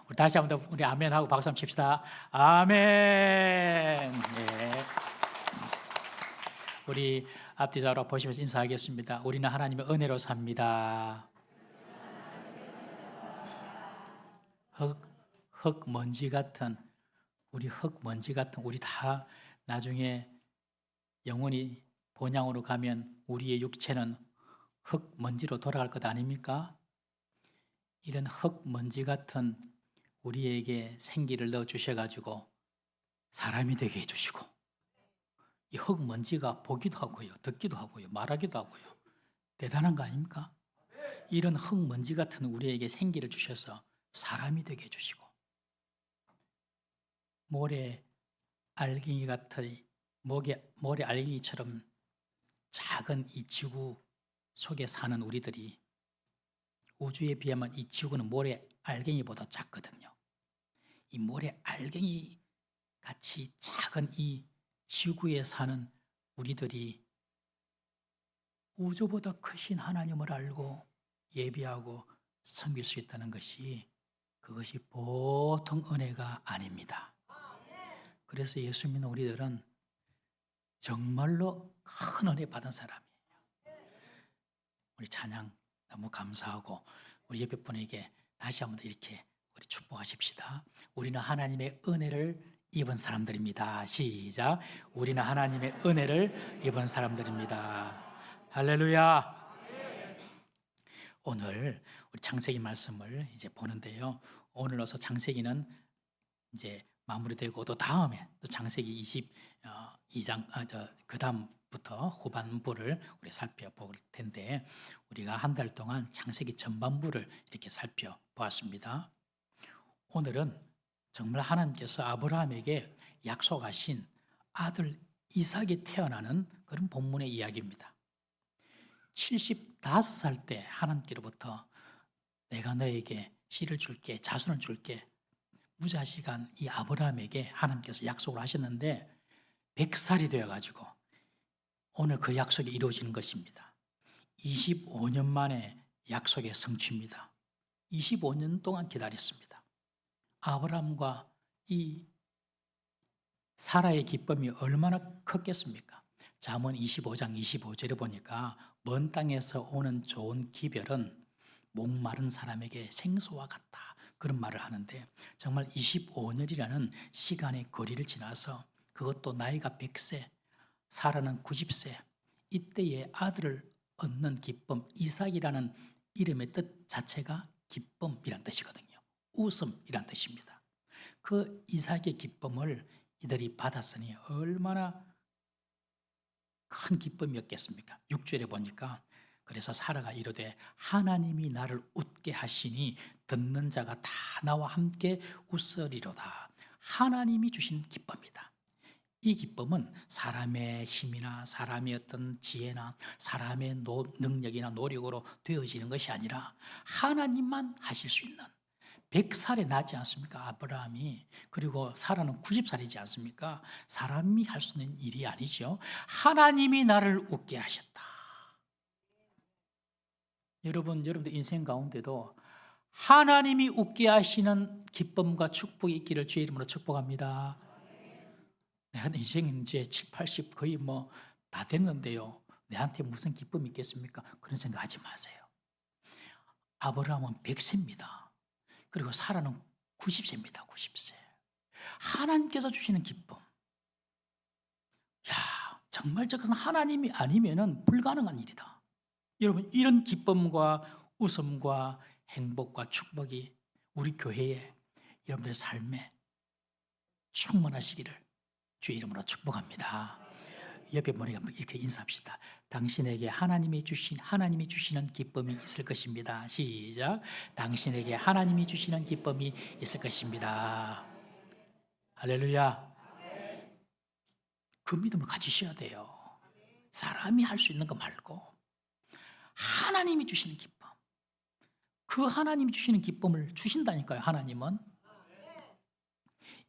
우리 다시 한번 더 우리 아멘 하고 박수 한번 칩시다. 아멘. 예. 우리 앞뒤좌우로 보시면서 인사하겠습니다. 우리는 하나님의 은혜로 삽니다. 흙먼지 같은 우리 다 나중에 영원히 본향으로 가면 우리의 육체는 흙먼지로 돌아갈 것 아닙니까? 이런 흙먼지 같은 우리에게 생기를 넣어 주셔가지고 사람이 되게 해주시고, 이 흙먼지가 보기도 하고요, 듣기도 하고요, 말하기도 하고요. 대단한 거 아닙니까? 이런 흙먼지 같은 우리에게 생기를 주셔서 사람이 되게 해주시고, 모래 알갱이 같은 모래 알갱이처럼 작은 이 지구 속에 사는 우리들이, 우주에 비하면 이 지구는 모래 알갱이보다 작거든요. 이 모래 알갱이 같이 작은 이 지구에 사는 우리들이 우주보다 크신 하나님을 알고 예배하고 섬길 수 있다는 것이, 그것이 보통 은혜가 아닙니다. 그래서 예수 믿는 우리들은 정말로 큰 은혜 받은 사람이에요. 우리 찬양 너무 감사하고, 우리 옆에 분에게 다시 한번 이렇게 우리 축복하십시다. 우리는 하나님의 은혜를 입은 사람들입니다. 시작. 우리는 하나님의 은혜를 입은 사람들입니다. 할렐루야. 오늘 우리 창세기 말씀을 이제 보는데요. 오늘로서 창세기는 이제 마무리되고, 또 다음에 또 창세기 22장 그 다음부터 후반부를 우리 살펴볼 텐데, 우리가 한 달 동안 창세기 전반부를 이렇게 살펴보았습니다. 오늘은 정말 하나님께서 아브라함에게 약속하신 아들 이삭이 태어나는 그런 본문의 이야기입니다. 75살 때 하나님께로부터 내가 너에게 씨를 줄게, 자손을 줄게, 무자식한 이 아브라함에게 하나님께서 약속을 하셨는데, 100살이 되어가지고 오늘 그 약속이 이루어지는 것입니다. 25년 만에 약속의 성취입니다. 25년 동안 기다렸습니다. 아브라함과 이 사라의 기쁨이 얼마나 컸겠습니까? 잠언 25장 25절에 보니까 먼 땅에서 오는 좋은 기별은 목마른 사람에게 생수와 같다, 그런 말을 하는데, 정말 25년이라는 시간의 거리를 지나서, 그것도 나이가 100세, 사라는 90세, 이때의 아들을 얻는 기쁨, 이삭이라는 이름의 뜻 자체가 기쁨이란 뜻이거든요. 웃음이란 뜻입니다. 그 이삭의 기쁨을 이들이 받았으니 얼마나 큰 기쁨이었겠습니까? 6절에 보니까, 그래서 사라가 이르되 하나님이 나를 웃게 하시니 듣는 자가 다 나와 함께 웃으리로다. 하나님이 주신 기쁨이다. 이 기쁨은 사람의 힘이나 사람의 어떤 지혜나 사람의 능력이나 노력으로 되어지는 것이 아니라 하나님만 하실 수 있는, 100살에 나지 않습니까? 아브라함이. 그리고 사라는 90살이지 않습니까? 사람이 할 수 있는 일이 아니죠. 하나님이 나를 웃게 하셨다. 여러분들 인생 가운데도 하나님이 웃게 하시는 기쁨과 축복이 있기를 주의 이름으로 축복합니다. 내가 인생 이제 7, 80 거의 다 됐는데요, 내한테 무슨 기쁨이 있겠습니까? 그런 생각 하지 마세요. 아브라함은 100세입니다. 그리고 사라는 90세입니다. 90세. 하나님께서 주시는 기쁨. 정말 저것은 하나님이 아니면은 불가능한 일이다. 여러분, 이런 기쁨과 웃음과 행복과 축복이 우리 교회에, 여러분들의 삶에 충만하시기를 주의 이름으로 축복합니다. 옆에 분에게 이렇게 인사합시다. 당신에게 하나님이 주시는 기쁨이 있을 것입니다. 시작. 당신에게 하나님이 주시는 기쁨이 있을 것입니다. 할렐루야. 그 믿음을 가지셔야 돼요. 사람이 할 수 있는 거 말고 하나님이 주시는 기쁨. 그 하나님이 주시는 기쁨을 주신다니까요. 하나님은.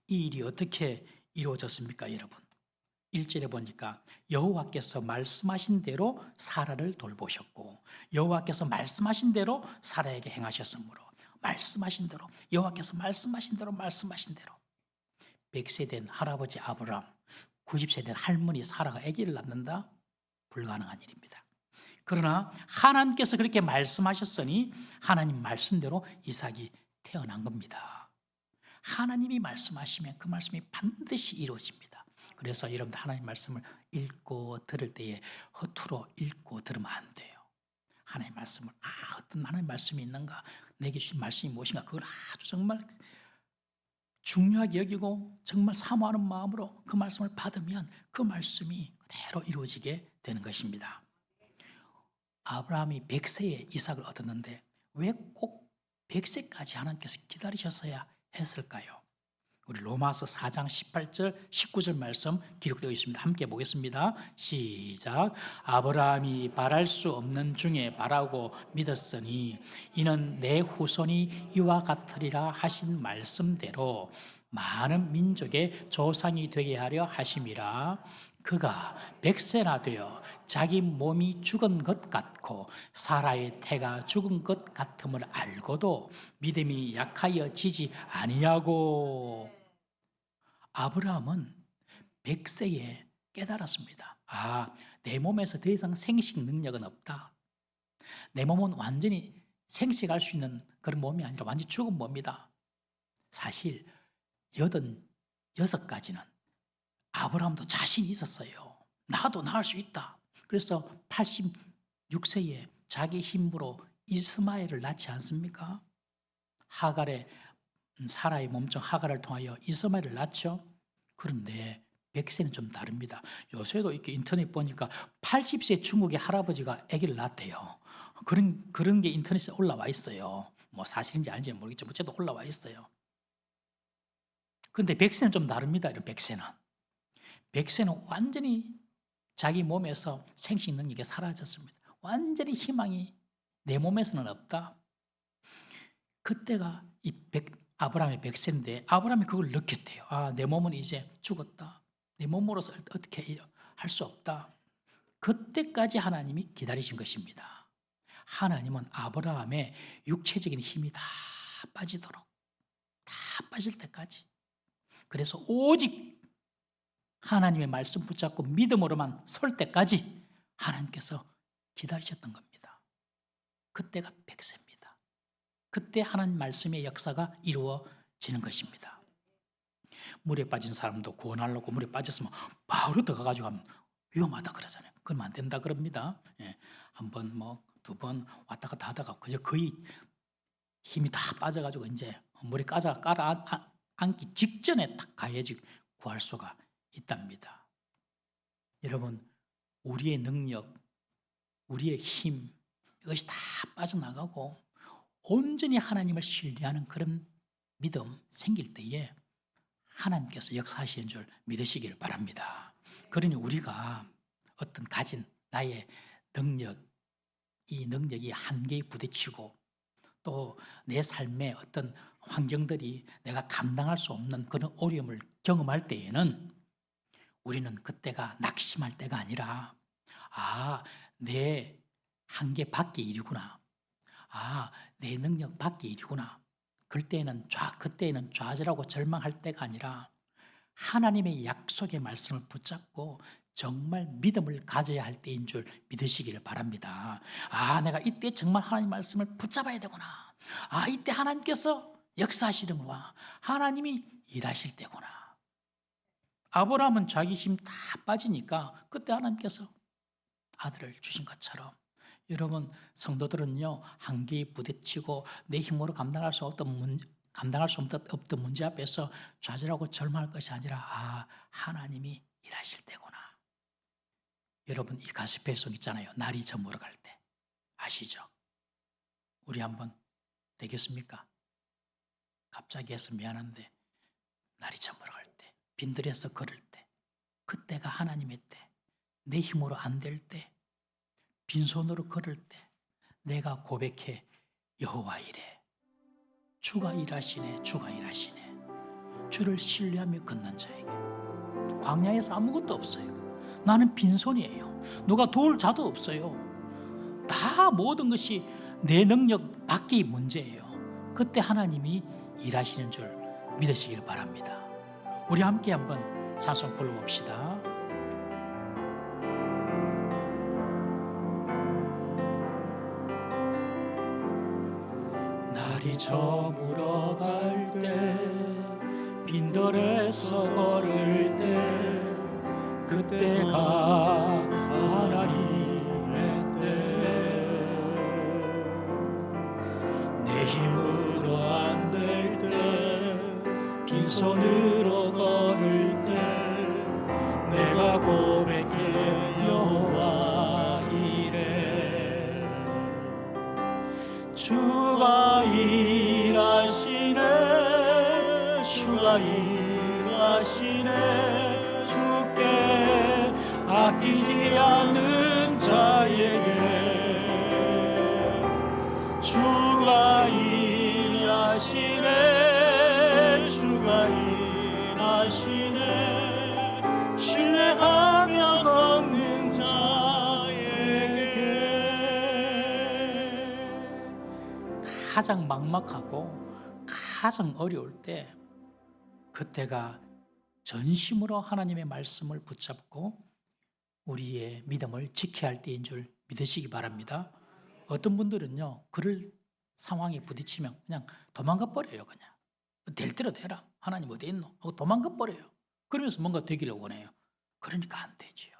이 일이 어떻게 이루어졌습니까, 여러분? 1절에 보니까 여호와께서 말씀하신 대로 사라를 돌보셨고, 여호와께서 말씀하신 대로 사라에게 행하셨으므로 말씀하신 대로, 여호와께서 말씀하신 대로 100세 된 할아버지 아브라함, 90세 된 할머니 사라가 아기를 낳는다? 불가능한 일입니다. 그러나 하나님께서 그렇게 말씀하셨으니 하나님 말씀대로 이삭이 태어난 겁니다. 하나님이 말씀하시면 그 말씀이 반드시 이루어집니다. 그래서 여러분들 하나님 말씀을 읽고 들을 때에 허투루 읽고 들으면 안 돼요. 하나님 말씀을 어떤 하나님 말씀이 있는가, 내게 주신 말씀이 무엇인가, 그걸 아주 정말 중요하게 여기고 정말 사모하는 마음으로 그 말씀을 받으면 그 말씀이 그대로 이루어지게 되는 것입니다. 아브라함이 100세에 이삭을 얻었는데 왜 꼭 100세까지 하나님께서 기다리셨어야 했을까요? 우리 로마서 4장 18절 19절 말씀 기록되어 있습니다. 함께 보겠습니다. 시작. 아브라함이 바랄 수 없는 중에 바라고 믿었으니 이는 내 후손이 이와 같으리라 하신 말씀대로 많은 민족의 조상이 되게 하려 하심이라. 그가 100세나 되어 자기 몸이 죽은 것 같고 사라의 태가 죽은 것 같음을 알고도 믿음이 약하여 지지 아니하고. 아브라함은 100세에 깨달았습니다. 내 몸에서 더 이상 생식 능력은 없다. 내 몸은 완전히 생식할 수 있는 그런 몸이 아니라 완전히 죽은 몸이다. 사실 86가지는 아브라함도 자신이 있었어요. 나도 낳을 수 있다. 그래서 86세에 자기 힘으로 이스마엘을 낳지 않습니까? 사라의 몸종 하갈을 통하여 이스마엘을 낳죠. 그런데 100세는 좀 다릅니다. 요새도 이렇게 인터넷 보니까 80세 중국의 할아버지가 아기를 낳았대요. 그런 게 인터넷에 올라와 있어요. 뭐 사실인지 아닌지 모르겠지만 어쨌든 올라와 있어요. 그런데 100세는 좀 다릅니다. 이런 100세는 완전히 자기 몸에서 생식 능력이 사라졌습니다. 완전히 희망이 내 몸에서는 없다. 그때가 아브라함의 100세인데 아브라함이 그걸 느꼈대요. 내 몸은 이제 죽었다. 내 몸으로서 어떻게 할 수 없다. 그때까지 하나님이 기다리신 것입니다. 하나님은 아브라함의 육체적인 힘이 다 빠지도록, 다 빠질 때까지, 그래서 오직 하나님의 말씀 붙잡고 믿음으로만 설 때까지 하나님께서 기다리셨던 겁니다. 그때가 100세입니다. 그때 하나님 말씀의 역사가 이루어지는 것입니다. 물에 빠진 사람도 구원하려고 물에 빠졌으면 바로 들어가가지고 하면 위험하다 그러잖아요. 그러면 안 된다 그럽니다. 한 번, 두 번 왔다 갔다 하다가 그저 거의 힘이 다 빠져가지고 이제 물에 앉기 직전에 딱 가야지 구할 수가 있답니다. 여러분, 우리의 능력, 우리의 힘, 이것이 다 빠져나가고 온전히 하나님을 신뢰하는 그런 믿음 생길 때에 하나님께서 역사하시는 줄 믿으시길 바랍니다. 그러니 우리가 어떤 가진 나의 능력, 이 능력이 한계에 부딪히고 또 내 삶의 어떤 환경들이 내가 감당할 수 없는 그런 어려움을 경험할 때에는 우리는 그때가 낙심할 때가 아니라 내 한계 밖의 일이구나. 내 능력 밖의 일이구나. 그때에는 좌절하고 절망할 때가 아니라 하나님의 약속의 말씀을 붙잡고 정말 믿음을 가져야 할 때인 줄 믿으시기를 바랍니다. 내가 이때 정말 하나님 말씀을 붙잡아야 되구나. 이때 하나님께서 역사하시는구나. 하나님이 일하실 때구나. 아브라함은 자기 힘 다 빠지니까 그때 하나님께서 아들을 주신 것처럼 여러분 성도들은요, 한계에 부딪히고 내 힘으로 감당할 수 없던 문제 앞에서 좌절하고 절망할 것이 아니라 하나님이 일하실 때구나. 여러분, 이 가스펠송 있잖아요. 날이 저물어 갈 때 아시죠? 우리 한번 되겠습니까? 갑자기 해서 미안한데 날이 저물어 갈 때, 빈들에서 걸을 때, 그때가 하나님의 때, 내 힘으로 안 될 때, 빈손으로 걸을 때 내가 고백해, 여호와 이래, 주가 일하시네, 주가 일하시네. 주를 신뢰하며 걷는 자에게 광야에서 아무것도 없어요. 나는 빈손이에요. 누가 도울 자도 없어요. 다 모든 것이 내 능력 밖의 문제예요. 그때 하나님이 일하시는 줄 믿으시길 바랍니다. 우리 함께 한번 찬송 불러봅시다. 날이 저물어갈 때 빈들에서 걸을 때 그때가 하나님의 때 내 힘으로 안 될 때 빈손으로 걸을 때 내가 고백해 여호와 이래 주가 일하시네 주가 일하시네 주께 아끼지 않는 자에게 주가 일하시네 주가 일하시네 신뢰하며 걷는 자에게 가장 막막하고 가장 어려울 때 그때가 전심으로 하나님의 말씀을 붙잡고 우리의 믿음을 지켜야 할 때인 줄 믿으시기 바랍니다. 어떤 분들은요, 그럴 상황에 부딪히면 그냥 도망가 버려요. 그냥 될 대로 되라. 하나님 어디 있노? 하고 도망가 버려요. 그러면서 뭔가 되기를 원해요. 그러니까 안 되지요.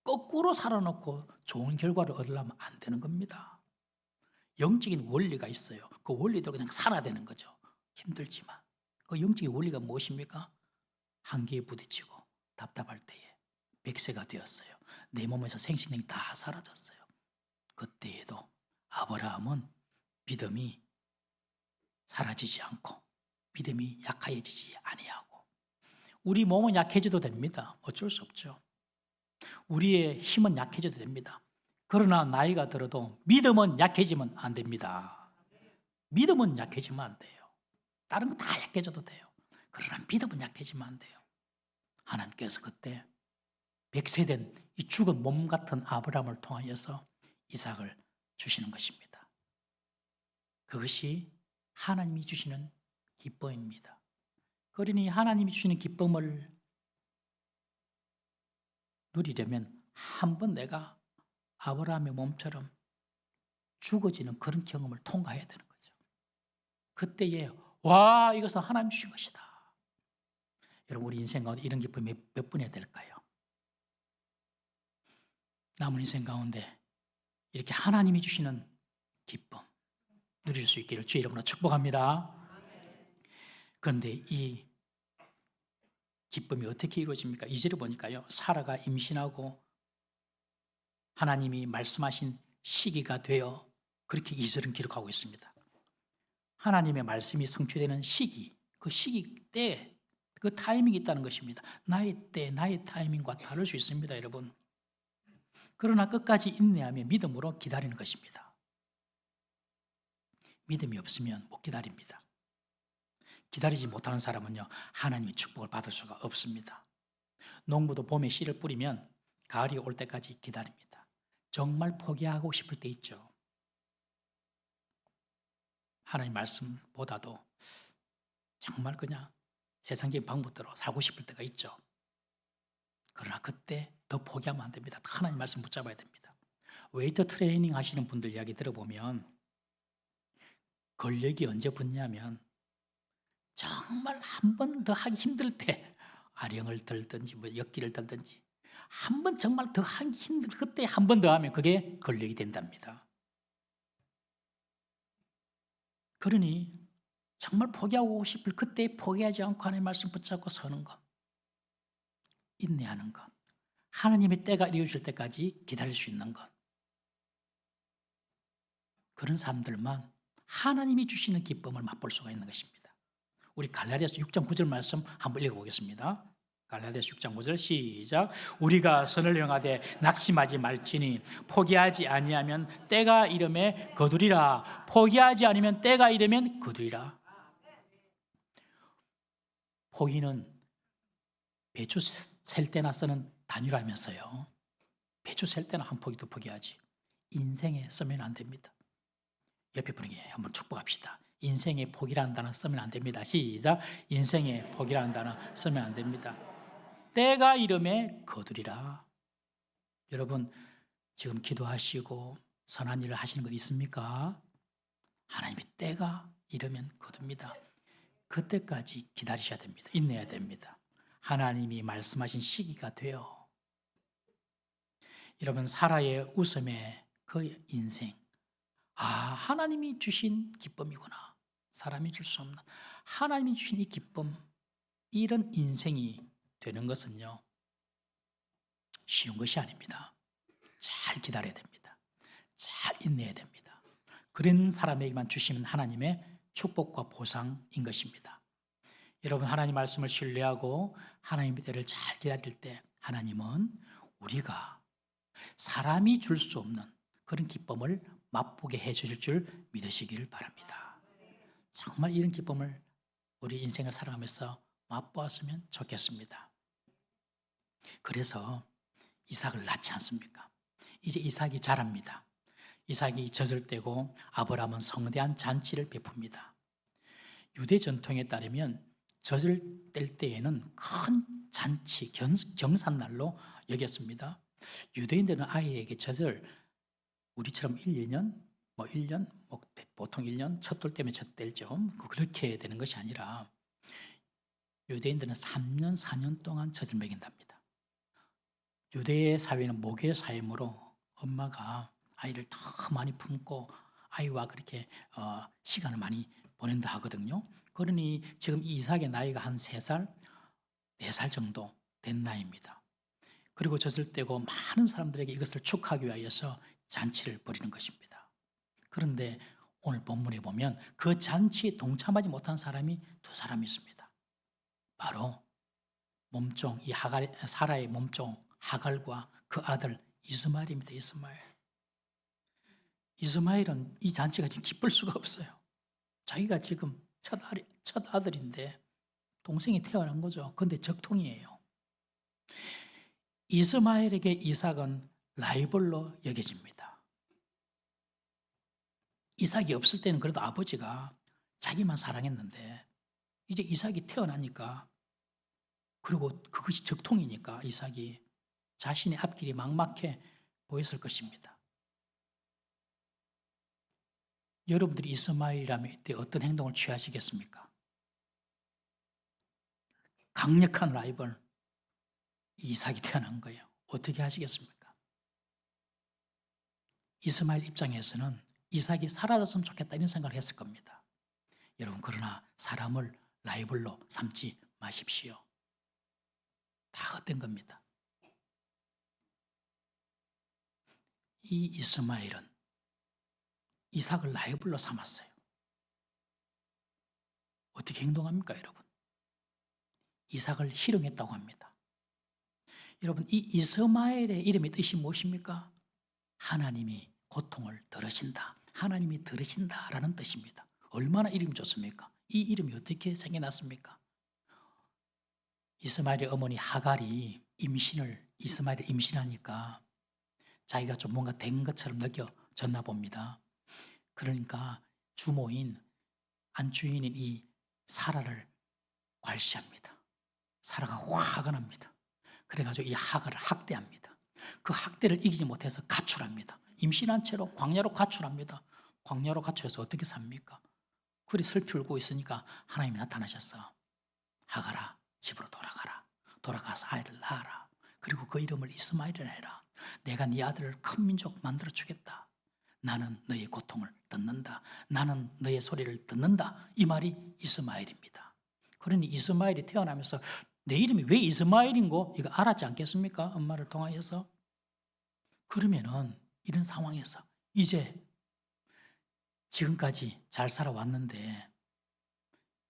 거꾸로 살아놓고 좋은 결과를 얻으려면 안 되는 겁니다. 영적인 원리가 있어요. 그 원리대로 그냥 살아야 되는 거죠. 힘들지만 그 영적인 원리가 무엇입니까? 한계에 부딪히고 답답할 때에 백세가 되었어요. 내 몸에서 생식력이 다 사라졌어요. 그때에도 아브라함은 믿음이 사라지지 않고 믿음이 약해지지 아니하고 우리 몸은 약해져도 됩니다. 어쩔 수 없죠. 우리의 힘은 약해져도 됩니다. 그러나 나이가 들어도 믿음은 약해지면 안 됩니다. 믿음은 약해지면 안 돼요. 다른 거 다 약해져도 돼요. 그러나 믿음은 약해지면 안 돼요. 하나님께서 그때 백세된 이 죽은 몸 같은 아브라함을 통하여서 이삭을 주시는 것입니다. 그것이 하나님이 주시는 기쁨입니다. 그러니 하나님이 주시는 기쁨을 누리려면 한번 내가 아브라함의 몸처럼 죽어지는 그런 경험을 통과해야 되는 거죠. 그때에 와, 이것은 하나님 주신 것이다. 여러분, 우리 인생 가운데 이런 기쁨이 몇 분이나 될까요? 남은 인생 가운데 이렇게 하나님이 주시는 기쁨 누릴 수 있기를 주의 이름으로 축복합니다. 그런데 이 기쁨이 어떻게 이루어집니까? 2절에 보니까요, 사라가 임신하고 하나님이 말씀하신 시기가 되어 그렇게 2절은 기록하고 있습니다. 하나님의 말씀이 성취되는 시기, 그 시기 때 그 타이밍이 있다는 것입니다. 나의 때, 나의 타이밍과 다를 수 있습니다, 여러분. 그러나 끝까지 인내하며 믿음으로 기다리는 것입니다. 믿음이 없으면 못 기다립니다. 기다리지 못하는 사람은요, 하나님의 축복을 받을 수가 없습니다. 농부도 봄에 씨를 뿌리면 가을이 올 때까지 기다립니다. 정말 포기하고 싶을 때 있죠. 하나님 말씀보다도 정말 그냥 세상적인 방법대로 살고 싶을 때가 있죠. 그러나 그때 더 포기하면 안 됩니다. 하나님 말씀 붙잡아야 됩니다. 웨이트 트레이닝 하시는 분들 이야기 들어보면 근력이 언제 붙냐면 정말 한 번 더 하기 힘들 때 아령을 들든지 뭐 역기를 들든지 한 번 정말 더 하기 힘들 그때 한 번 더 하면 그게 근력이 된답니다. 그러니 정말 포기하고 싶을 그때 포기하지 않고 하나님의 말씀 붙잡고 서는 것, 인내하는 것, 하나님의 때가 이루어질 때까지 기다릴 수 있는 것, 그런 사람들만 하나님이 주시는 기쁨을 맛볼 수가 있는 것입니다. 우리 갈라디아서 6장 9절 말씀 한번 읽어보겠습니다. 갈라디아서 6장 9절 시작. 우리가 선을 행하되 낙심하지 말지니 포기하지 아니하면 때가 이름에 거두리라. 포기하지 않으면 때가 이르면 거두리라. 포기는 배추 셀 때나 쓰는 단위라면서요. 배추 셀 때나 한 포기도 포기하지 인생에 쓰면 안 됩니다. 옆에 분에게 한번 축복합시다. 인생의 포기라는 단어 쓰면 안 됩니다. 시작. 인생의 포기라는 단어 쓰면 안 됩니다. 때가 이름에 거두리라. 여러분 지금 기도하시고 선한 일을 하시는 것 있습니까? 하나님이 때가 이르면 거둡니다. 그때까지 기다리셔야 됩니다. 인내해야 됩니다. 하나님이 말씀하신 시기가 돼요. 여러분 사라의 웃음의 그 인생, 하나님이 주신 기쁨이구나. 사람이 줄 수 없는 하나님이 주신 이 기쁨, 이런 인생이 되는 것은요 쉬운 것이 아닙니다. 잘 기다려야 됩니다. 잘 인내해야 됩니다. 그런 사람에게만 주시는 하나님의 축복과 보상인 것입니다. 여러분 하나님 말씀을 신뢰하고 하나님의 때를 잘 기다릴 때 하나님은 우리가 사람이 줄 수 없는 그런 기쁨을 맛보게 해주실 줄 믿으시기를 바랍니다. 정말 이런 기쁨을 우리 인생을 살아가면서 맛보았으면 좋겠습니다. 그래서 이삭을 낳지 않습니까? 이제 이삭이 자랍니다. 이삭이 젖을 떼고 아브라함은 성대한 잔치를 베풉니다. 유대 전통에 따르면 젖을 뗄 때에는 큰 잔치, 경산날로 여겼습니다. 유대인들은 아이에게 젖을 우리처럼 1년, 보통 1년 첫 돌 때문에 젖 뗄죠. 그렇게 되는 것이 아니라 유대인들은 3년, 4년 동안 젖을 먹인답니다. 유대 사회는 목의 사회므로 엄마가 아이를 더 많이 품고 아이와 그렇게 시간을 많이 보낸다 하거든요. 그러니 지금 이삭의 나이가 한 3살, 4살 정도 된 나이입니다. 그리고 젖을 떼고 많은 사람들에게 이것을 축하하기 위하여서 잔치를 벌이는 것입니다. 그런데 오늘 본문에 보면 그 잔치에 동참하지 못한 사람이 2사람이 있습니다. 바로 몸종, 사라의 몸종 하갈과 그 아들 이스마엘입니다. 이스마엘은 이 잔치가 지금 기쁠 수가 없어요. 자기가 지금 첫 아들인데 동생이 태어난 거죠. 그런데 적통이에요. 이스마엘에게 이삭은 라이벌로 여겨집니다. 이삭이 없을 때는 그래도 아버지가 자기만 사랑했는데 이제 이삭이 태어나니까, 그리고 그것이 적통이니까 이삭이 자신의 앞길이 막막해 보였을 것입니다. 여러분들이 이스마엘이라면 이때 어떤 행동을 취하시겠습니까? 강력한 라이벌 이삭이 태어난 거예요. 어떻게 하시겠습니까? 이스마엘 입장에서는 이삭이 사라졌으면 좋겠다 이런 생각을 했을 겁니다. 여러분 그러나 사람을 라이벌로 삼지 마십시오. 다 헛된 겁니다. 이 이스마엘은 이삭을 라이벌로 삼았어요. 어떻게 행동합니까 여러분? 이삭을 희롱했다고 합니다. 여러분 이 이스마엘의 이름의 뜻이 무엇입니까? 하나님이 고통을 들으신다, 하나님이 들으신다라는 뜻입니다. 얼마나 이름이 좋습니까? 이 이름이 어떻게 생겨났습니까? 이스마엘의 어머니 하갈이 이스마엘이 임신하니까 자기가 좀 뭔가 된 것처럼 느껴졌나 봅니다. 그러니까 주모인 안주인인 이 사라를 괄시합니다. 사라가 화가 납니다. 그래가지고 이 하갈을 학대합니다. 그 학대를 이기지 못해서 가출합니다. 임신한 채로 광야로 가출합니다. 광야로 가출해서 어떻게 삽니까? 그리 슬피 울고 있으니까 하나님이 나타나셔서 하갈아 집으로 돌아가라. 돌아가서 아이를 낳아라. 그리고 그 이름을 이스마엘이라 해라. 내가 네 아들을 큰 민족 만들어 주겠다. 나는 너의 고통을 듣는다. 나는 너의 소리를 듣는다. 이 말이 이스마엘입니다. 그러니 이스마엘이 태어나면서 내 이름이 왜 이스마엘인고 이거 알았지 않겠습니까? 엄마를 통하여서. 그러면은 이런 상황에서 이제 지금까지 잘 살아왔는데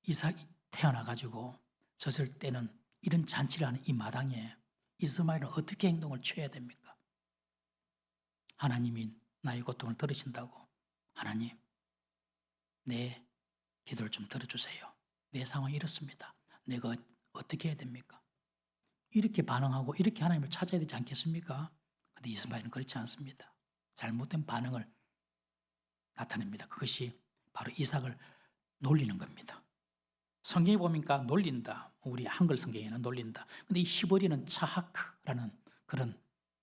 이삭이 태어나가지고 젖을 때는 이런 잔치를 하는 이 마당에 이스마엘은 어떻게 행동을 취해야 됩니까? 하나님이 나의 고통을 들으신다고, 하나님 내 기도를 좀 들어주세요. 내 상황이 이렇습니다. 내가 어떻게 해야 됩니까? 이렇게 반응하고 이렇게 하나님을 찾아야 되지 않겠습니까? 근데 이스마엘은 그렇지 않습니다. 잘못된 반응을 나타냅니다. 그것이 바로 이삭을 놀리는 겁니다. 성경에 보니까 놀린다. 우리 한글 성경에는 놀린다. 근데 이 히브리는 차하크라는 그런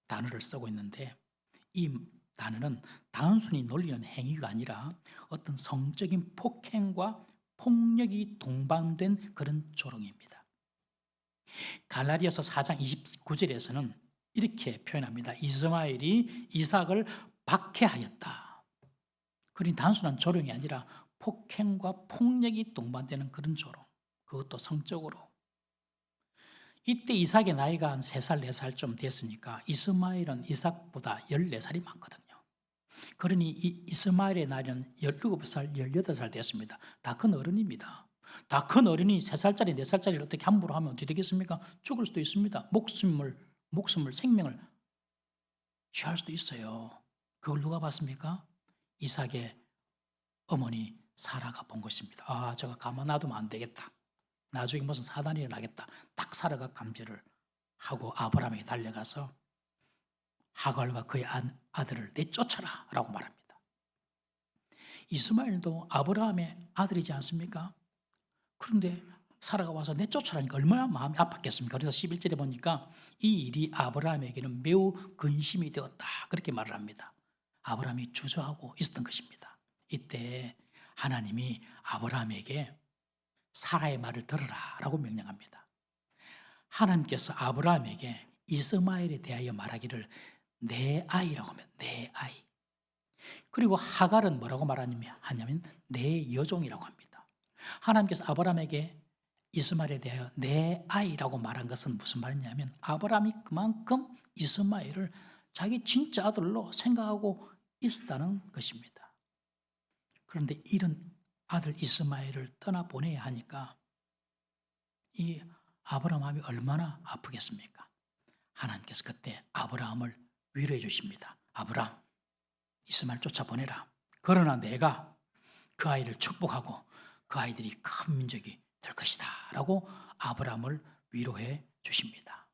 단어를 쓰고 있는데 이 단어는 단순히 놀리는 행위가 아니라 어떤 성적인 폭행과 폭력이 동반된 그런 조롱입니다. 갈라디아서 4장 29절에서는 이렇게 표현합니다. 이스마엘이 이삭을 박해하였다. 그러니 단순한 조롱이 아니라 폭행과 폭력이 동반되는 그런 조롱, 그것도 성적으로. 이때 이삭의 나이가 한 3살, 4살 좀 됐으니까 이스마엘은 이삭보다 14살이 많거든요. 그러니 이 이스마엘의 나이는 17살, 18살 됐습니다. 다 큰 어른입니다. 다 큰 어른이 3살짜리, 4살짜리를 어떻게 함부로 하면 어떻게 되겠습니까? 죽을 수도 있습니다. 목숨을, 생명을 취할 수도 있어요. 그걸 누가 봤습니까? 이삭의 어머니 사라가 본 것입니다. 아, 저거 가만 놔두면 안 되겠다. 나중에 무슨 사단이 일어나겠다. 딱 사라가 감지를 하고 아브라함에게 달려가서 하갈과 그의 아들을 내쫓아라 라고 말합니다. 이스마엘도 아브라함의 아들이지 않습니까? 그런데 사라가 와서 내쫓아라니까 얼마나 마음이 아팠겠습니까? 그래서 11절에 보니까 이 일이 아브라함에게는 매우 근심이 되었다, 그렇게 말을 합니다. 아브라함이 주저하고 있었던 것입니다. 이때 하나님이 아브라함에게 사라의 말을 들으라 라고 명령합니다. 하나님께서 아브라함에게 이스마엘에 대하여 말하기를 내 아이라고 하면 내 아이. 그리고 하갈은 뭐라고 하냐면 내 여종이라고 합니다. 하나님께서 아브라함에게 이스마엘에 대하여 내 아이라고 말한 것은 무슨 말이냐면 아브라함이 그만큼 이스마엘을 자기 진짜 아들로 생각하고 있었다는 것입니다. 그런데 이런 아들 이스마엘을 떠나보내야 하니까 이 아브라함 마음이 얼마나 아프겠습니까? 하나님께서 그때 아브라함을 위로해 주십니다. 아브라함, 이스마엘 쫓아보내라. 그러나 내가 그 아이를 축복하고 그 아이들이 큰 민족이 될 것이다 라고 아브라함을 위로해 주십니다.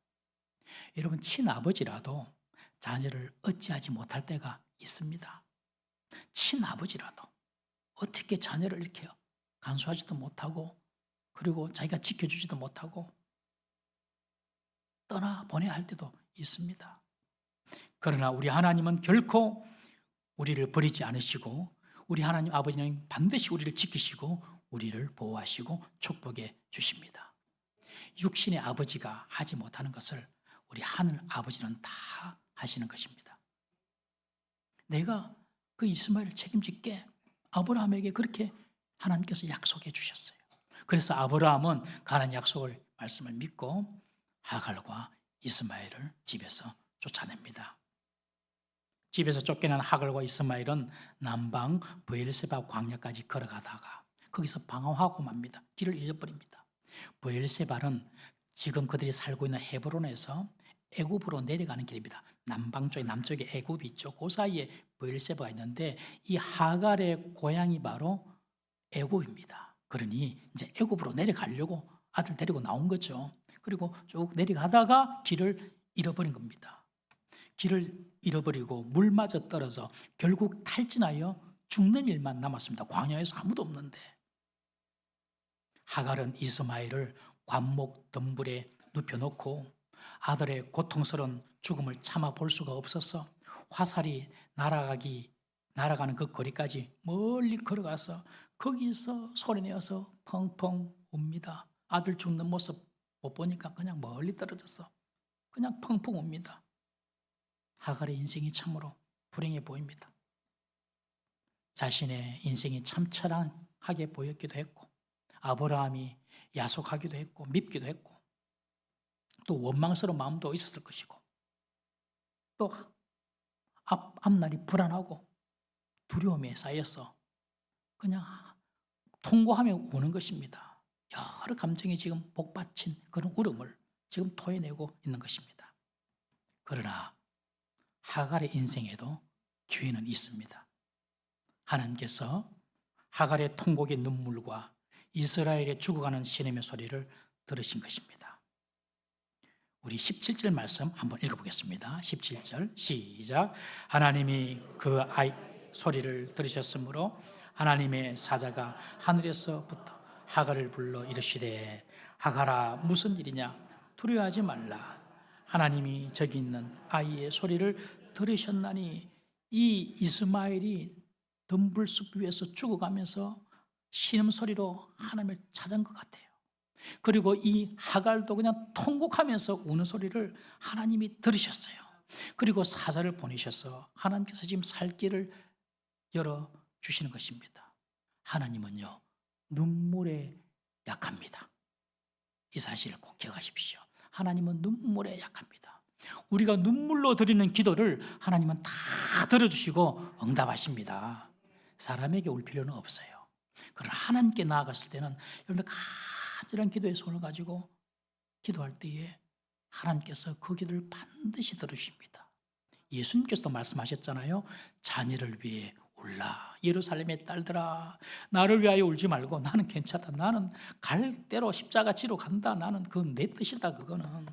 여러분, 친아버지라도 자녀를 어찌하지 못할 때가 있습니다. 친아버지라도 어떻게 자녀를 이렇게 간수하지도 못하고 그리고 자기가 지켜주지도 못하고 떠나보내야 할 때도 있습니다. 그러나 우리 하나님은 결코 우리를 버리지 않으시고 우리 하나님 아버지는 반드시 우리를 지키시고 우리를 보호하시고 축복해 주십니다. 육신의 아버지가 하지 못하는 것을 우리 하늘 아버지는 다 하시는 것입니다. 내가 그 이스마엘을 책임질게, 아브라함에게 그렇게 하나님께서 약속해 주셨어요. 그래서 아브라함은 가나안 약속을 말씀을 믿고 하갈과 이스마엘을 집에서 쫓아냅니다. 집에서 쫓겨난 하갈과 이스마엘은 남방 브엘세바 광야까지 걸어가다가 거기서 방황하고 맙니다. 길을 잃어버립니다. 브엘세바는 지금 그들이 살고 있는 헤브론에서 애굽으로 내려가는 길입니다. 남쪽에 애굽이 있죠. 그 사이에 브엘세바가 있는데 이 하갈의 고향이 바로 애굽입니다. 그러니 이제 애굽으로 내려가려고 아들 데리고 나온 거죠. 그리고 쭉 내려가다가 길을 잃어버린 겁니다. 길을 잃어버리고 물마저 떨어져 결국 탈진하여 죽는 일만 남았습니다. 광야에서 아무도 없는데. 하갈은 이스마엘을 관목 덤불에 눕혀놓고 아들의 고통스러운 죽음을 참아 볼 수가 없어서 화살이 날아가는 그 거리까지 멀리 걸어가서 거기서 소리내어서 펑펑 웁니다. 아들 죽는 모습 못 보니까 그냥 멀리 떨어져서 그냥 펑펑 웁니다. 하갈의 인생이 참으로 불행해 보입니다. 자신의 인생이 참 처량하게 보였기도 했고 아브라함이 야속하기도 했고 밉기도 했고 또 원망스러운 마음도 있었을 것이고 또 앞날이 불안하고 두려움에 쌓여서 그냥 통고하며 우는 것입니다. 여러 감정이 지금 복받친 그런 울음을 지금 토해내고 있는 것입니다. 그러나 하갈의 인생에도 기회는 있습니다. 하나님께서 하갈의 통곡의 눈물과 이스라엘의 죽어가는 시름의 소리를 들으신 것입니다. 우리 17절 말씀 한번 읽어보겠습니다. 17절 시작. 하나님이 그 아이 소리를 들으셨으므로 하나님의 사자가 하늘에서부터 하갈을 불러 이르시되 하갈아 무슨 일이냐 두려워하지 말라 하나님이 저기 있는 아이의 소리를 들으셨나니 이 이스마엘이 덤불숲 위에서 죽어가면서 신음소리로 하나님을 찾은 것 같아요. 그리고 이 하갈도 그냥 통곡하면서 우는 소리를 하나님이 들으셨어요. 그리고 사자를 보내셔서 하나님께서 지금 살 길을 열어주시는 것입니다. 하나님은요 눈물에 약합니다. 이 사실을 꼭 기억하십시오. 하나님은 눈물에 약합니다. 우리가 눈물로 드리는 기도를 하나님은 다 들어주시고 응답하십니다. 사람에게 올 필요는 없어요. 그러나 하나님께 나아갔을 때는 여러분들 간절한 기도의 손을 가지고 기도할 때에 하나님께서 그 기도를 반드시 들으십니다. 예수님께서도 말씀하셨잖아요. 자녀를 위해 울라 예루살렘의 딸들아 나를 위하여 울지 말고 나는 괜찮다. 나는 갈 대로 십자가 지러 간다. 나는 그건 내 뜻이다. 그거는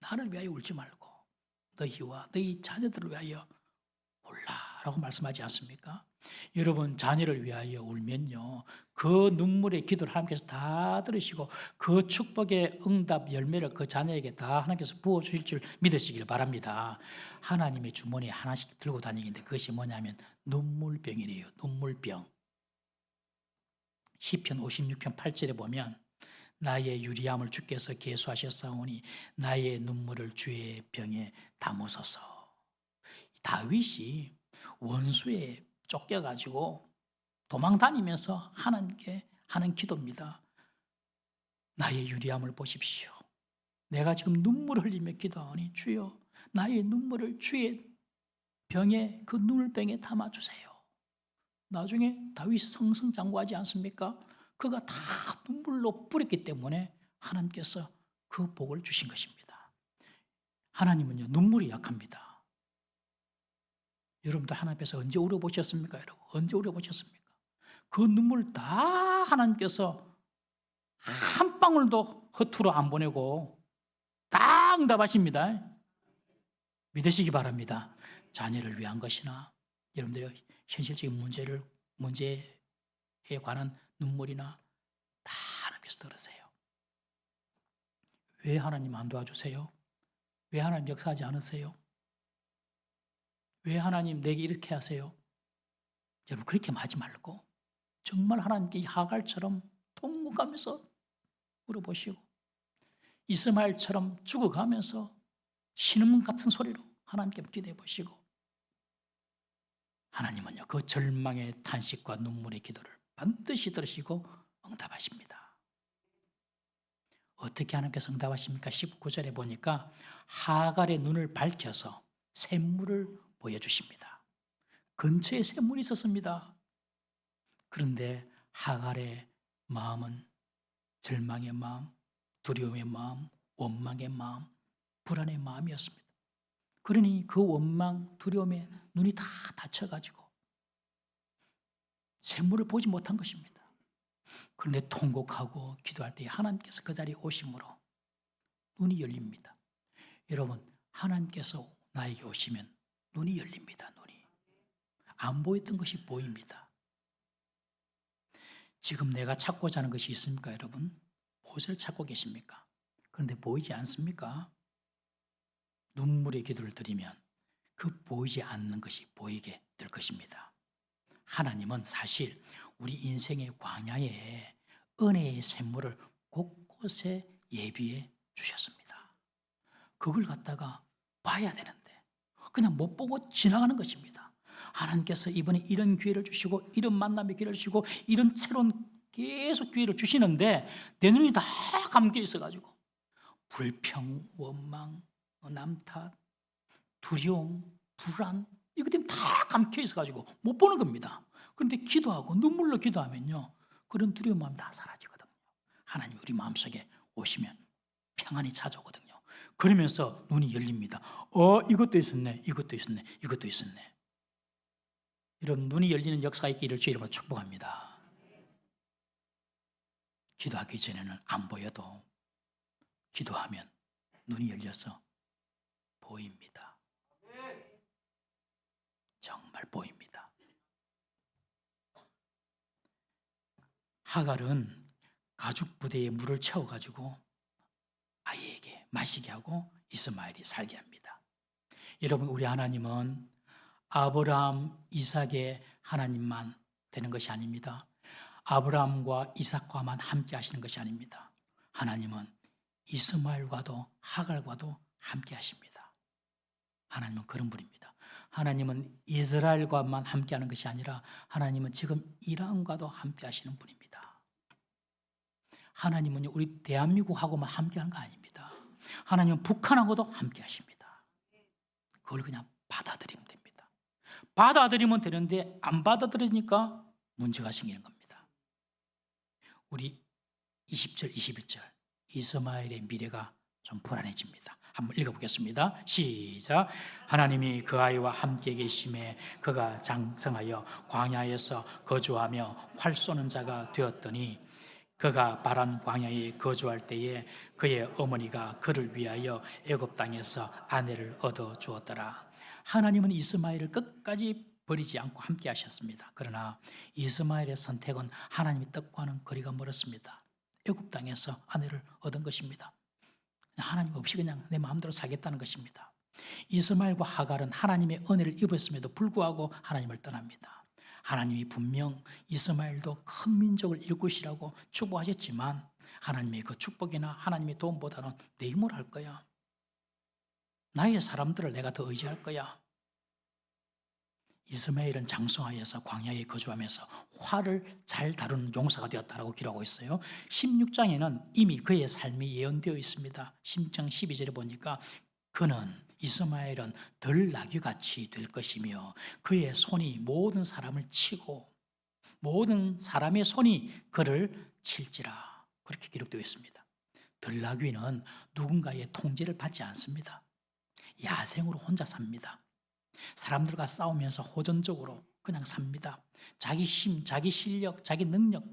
나를 위하여 울지 말고 너희와 너희 자녀들을 위하여 울라라고 말씀하지 않습니까? 여러분 자녀를 위하여 울면요 그 눈물의 기도를 하나님께서 다 들으시고 그 축복의 응답 열매를 그 자녀에게 다 하나님께서 부어주실 줄 믿으시길 바랍니다. 하나님의 주머니에 하나씩 들고 다니는데 그것이 뭐냐면 눈물병이래요. 눈물병. 시편 56편 8절에 보면 나의 유리함을 주께서 계수하셨사오니 나의 눈물을 주의 병에 담으소서. 다윗이 원수에 쫓겨가지고 도망 다니면서 하나님께 하는 기도입니다. 나의 유리함을 보십시오. 내가 지금 눈물을 흘리며 기도하니 주여 나의 눈물을 주의 병에 그 눈물병에 담아주세요. 나중에 다윗이 승승장구하지 않습니까? 그가 다 눈물로 뿌렸기 때문에 하나님께서 그 복을 주신 것입니다. 하나님은요 눈물이 약합니다. 여러분들 하나님 앞에서 언제 울어보셨습니까? 여러분 언제 울어보셨습니까? 그 눈물 다 하나님께서 한 방울도 허투루 안 보내고 다 응답하십니다. 믿으시기 바랍니다. 자녀를 위한 것이나 여러분들의 현실적인 문제에 관한 눈물이나 다 하나님께서 들으세요. 왜 하나님 안 도와주세요? 왜 하나님 역사하지 않으세요? 왜 하나님 내게 이렇게 하세요? 여러분 그렇게 하지 말고 정말 하나님께 하갈처럼 통곡하면서 물어보시고 이스마엘처럼 죽어가면서 신음 같은 소리로 하나님께 기도해 보시고 하나님은요 그 절망의 탄식과 눈물의 기도를 반드시 들으시고 응답하십니다. 어떻게 하나님께서 응답하십니까? 19절에 보니까 하갈의 눈을 밝혀서 샘물을 보여주십니다. 근처에 샘물이 있었습니다. 그런데 하갈의 마음은 절망의 마음, 두려움의 마음, 원망의 마음, 불안의 마음이었습니다. 그러니 그 원망, 두려움에 눈이 다 닫혀가지고 샘물을 보지 못한 것입니다. 그런데 통곡하고 기도할 때 하나님께서 그 자리에 오심으로 눈이 열립니다. 여러분 하나님께서 나에게 오시면 눈이 열립니다. 눈이 안 보였던 것이 보입니다. 지금 내가 찾고자 하는 것이 있습니까? 여러분 무엇을 찾고 계십니까? 그런데 보이지 않습니까? 눈물의 기도를 드리면 그 보이지 않는 것이 보이게 될 것입니다. 하나님은 사실 우리 인생의 광야에 은혜의 샘물을 곳곳에 예비해 주셨습니다. 그걸 갖다가 봐야 되는데 그냥 못 보고 지나가는 것입니다. 하나님께서 이번에 이런 기회를 주시고 이런 만남의 기회를 주시고 이런 새로운 계속 기회를 주시는데 내 눈이 다 감겨 있어가지고 불평, 원망, 남탓, 두려움, 불안 이것 때문에 다 감겨 있어가지고 못 보는 겁니다. 그런데 기도하고 눈물로 기도하면요 그런 두려운 마음이 다 사라지거든요. 하나님 우리 마음속에 오시면 평안이 찾아오거든요. 그러면서 눈이 열립니다. 이것도 있었네, 이것도 있었네, 이것도 있었네. 이런 눈이 열리는 역사 있기를 주의 이름으로 축복합니다. 기도하기 전에는 안 보여도 기도하면 눈이 열려서 보입니다. 정말 보입니다. 하갈은 가죽 부대에 물을 채워가지고 아이에게 마시게 하고 이스마엘이 살게 합니다. 여러분, 우리 하나님은 아브라함, 이삭의 하나님만 되는 것이 아닙니다. 아브라함과 이삭과만 함께 하시는 것이 아닙니다. 하나님은 이스마엘과도 하갈과도 함께 하십니다. 하나님은 그런 분입니다. 하나님은 이스라엘과만 함께 하는 것이 아니라 하나님은 지금 이란과도 함께 하시는 분입니다. 하나님은 우리 대한민국하고만 함께 하는 거 아닙니다. 하나님은 북한하고도 함께 하십니다. 그걸 그냥 받아들이면 됩니다. 받아들이면 되는데 안 받아들이니까 문제가 생기는 겁니다. 우리 20절, 21절 이스마엘의 미래가 좀 불안해집니다. 한번 읽어보겠습니다. 시작. 하나님이 그 아이와 함께 계심에 그가 장성하여 광야에서 거주하며 활 쏘는 자가 되었더니 그가 바란 광야에 거주할 때에 그의 어머니가 그를 위하여 애굽 땅에서 아내를 얻어 주었더라. 하나님은 이스마엘을 끝까지 버리지 않고 함께 하셨습니다. 그러나 이스마엘의 선택은 하나님의 뜻과는 거리가 멀었습니다. 애굽 땅에서 아내를 얻은 것입니다. 하나님 없이 그냥 내 마음대로 살겠다는 것입니다. 이스마엘과 하갈은 하나님의 은혜를 입었음에도 불구하고 하나님을 떠납니다. 하나님이 분명 이스마엘도 큰 민족을 이룰 것이라고 축복하셨지만 하나님의 그 축복이나 하나님의 도움보다는 내 힘으로 할 거야. 나의 사람들을 내가 더 의지할 거야. 이스마엘은 장성하여서 광야에 거주하면서 활을 잘 다루는 용사가 되었다라고 기록하고 있어요. 16장에는 이미 그의 삶이 예언되어 있습니다. 16장 12절에 보니까 그는 이스마엘은 들나귀같이 될 것이며 그의 손이 모든 사람을 치고 모든 사람의 손이 그를 칠지라. 그렇게 기록되어 있습니다. 들나귀는 누군가의 통제를 받지 않습니다. 야생으로 혼자 삽니다. 사람들과 싸우면서 호전적으로 그냥 삽니다. 자기 힘, 자기 실력, 자기 능력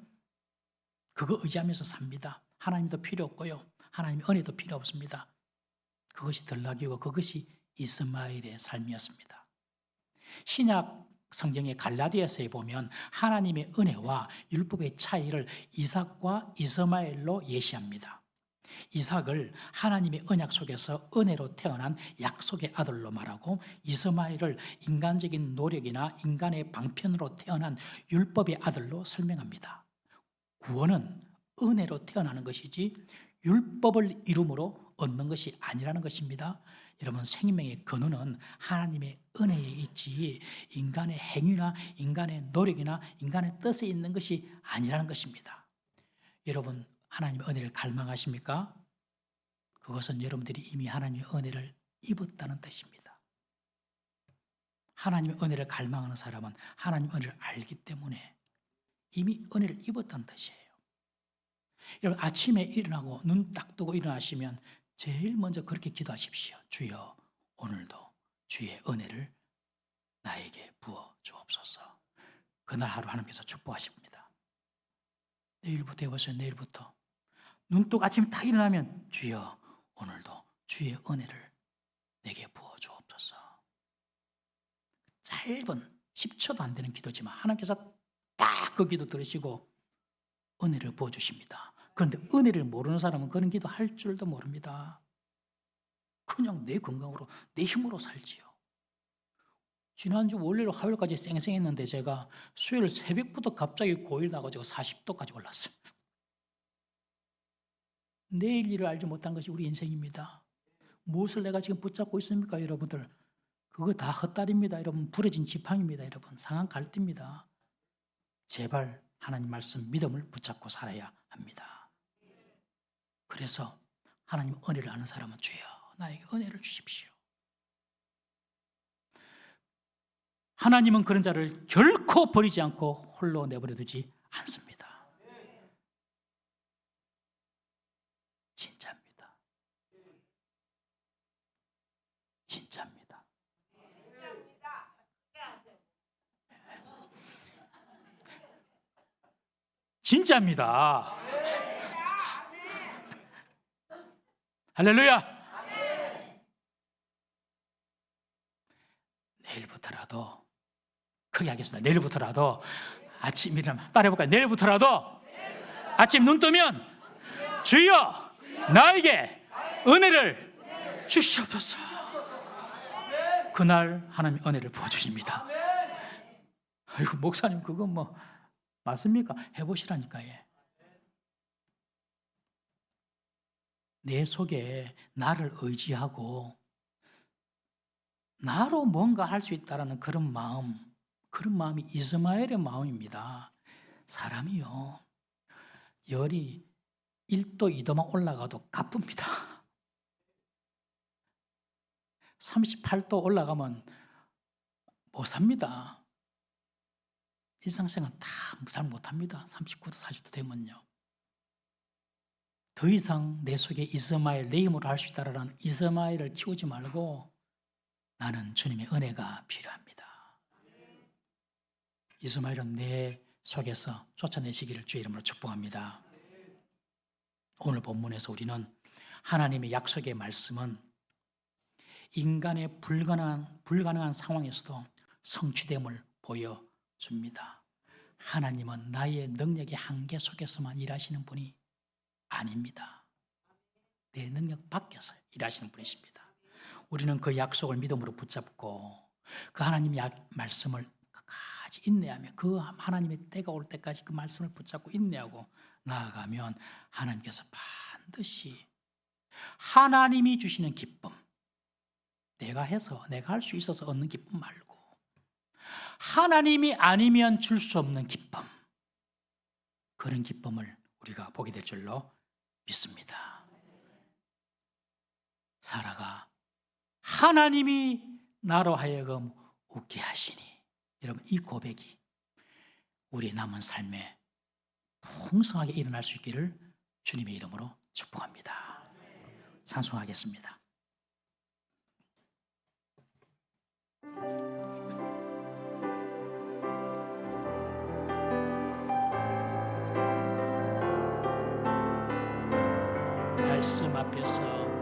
그거 의지하면서 삽니다. 하나님도 필요 없고요. 하나님의 은혜도 필요 없습니다. 그것이 들나귀고 그것이 이스마엘의 삶이었습니다. 신약 성경의 갈라디아서에 보면 하나님의 은혜와 율법의 차이를 이삭과 이스마엘로 예시합니다. 이삭을 하나님의 언약 속에서 은혜로 태어난 약속의 아들로 말하고 이스마엘을 인간적인 노력이나 인간의 방편으로 태어난 율법의 아들로 설명합니다. 구원은 은혜로 태어나는 것이지 율법을 이룸으로 얻는 것이 아니라는 것입니다. 여러분, 생명의 근원은 하나님의 은혜에 있지 인간의 행위나 인간의 노력이나 인간의 뜻에 있는 것이 아니라는 것입니다. 여러분, 하나님의 은혜를 갈망하십니까? 그것은 여러분들이 이미 하나님의 은혜를 입었다는 뜻입니다. 하나님의 은혜를 갈망하는 사람은 하나님의 은혜를 알기 때문에 이미 은혜를 입었다는 뜻이에요. 여러분, 아침에 일어나고 눈 딱 뜨고 일어나시면 제일 먼저 그렇게 기도하십시오. 주여, 오늘도 주의 은혜를 나에게 부어 주옵소서. 그날 하루 하나님께서 축복하십니다. 내일부터 해보세요. 내일부터 눈 뜨고 아침에 딱 일어나면 주여, 오늘도 주의 은혜를 내게 부어 주옵소서. 짧은 10초도 안 되는 기도지만 하나님께서 딱 그 기도 들으시고 은혜를 부어주십니다. 그런데 은혜를 모르는 사람은 그런 기도 할 줄도 모릅니다. 그냥 내 건강으로 내 힘으로 살지요. 지난주 월요일 화요일까지 쌩쌩했는데 제가 수요일 새벽부터 갑자기 고일 나가지고 40도까지 올랐어요. 내일 일을 알지 못한 것이 우리 인생입니다. 무엇을 내가 지금 붙잡고 있습니까, 여러분들? 그거 다 헛다리입니다. 여러분, 부러진 지팡이입니다. 여러분, 상한 갈대입니다. 제발 하나님 말씀 믿음을 붙잡고 살아야 합니다. 그래서 하나님 은혜를 아는 사람은 주여 나에게 은혜를 주십시오. 하나님은 그런 자를 결코 버리지 않고 홀로 내버려 두지 않습니다. 진짜입니다. 진짜입니다. 진짜입니다. 할렐루야. 내일부터라도 크게 하겠습니다. 내일부터라도 아침 일어나면 따라해볼까요? 내일부터라도 아침 눈 뜨면 주여 나에게 은혜를 주시옵소서. 그날 하나님 은혜를 부어주십니다. 아이고 목사님 그건 뭐 맞습니까? 해보시라니까. 내 속에 나를 의지하고 나로 뭔가 할 수 있다는 그런 마음이 이스마엘의 마음입니다. 사람이요, 열이 1도 2도만 올라가도 가쁩니다. 38도 올라가면 못 삽니다. 일상생활 다 잘 못합니다. 39도 40도 되면요. 더 이상 내 속에 이스마엘, 내 힘으로 할 수 있다라는 이스마엘을 키우지 말고 나는 주님의 은혜가 필요합니다. 이스마엘은 내 속에서 쫓아내시기를 주의 이름으로 축복합니다. 오늘 본문에서 우리는 하나님의 약속의 말씀은 인간의 불가능한 상황에서도 성취됨을 보여줍니다. 하나님은 나의 능력의 한계 속에서만 일하시는 분이 아닙니다. 내 능력 밖에서 일하시는 분이십니다. 우리는 그 약속을 믿음으로 붙잡고 그 하나님의 말씀을 끝까지 인내하며 그 하나님의 때가 올 때까지 그 말씀을 붙잡고 인내하고 나아가면 하나님께서 반드시 하나님이 주시는 기쁨, 내가 해서 내가 할 수 있어서 얻는 기쁨 말고 하나님이 아니면 줄 수 없는 기쁨, 그런 기쁨을 우리가 보게 될 줄로 믿습니다. 사라가 하나님이 나로 하여금 웃게 하시니, 여러분 이 고백이 우리의 남은 삶에 풍성하게 일어날 수 있기를 주님의 이름으로 축복합니다. 찬송하겠습니다. 말씀 앞에서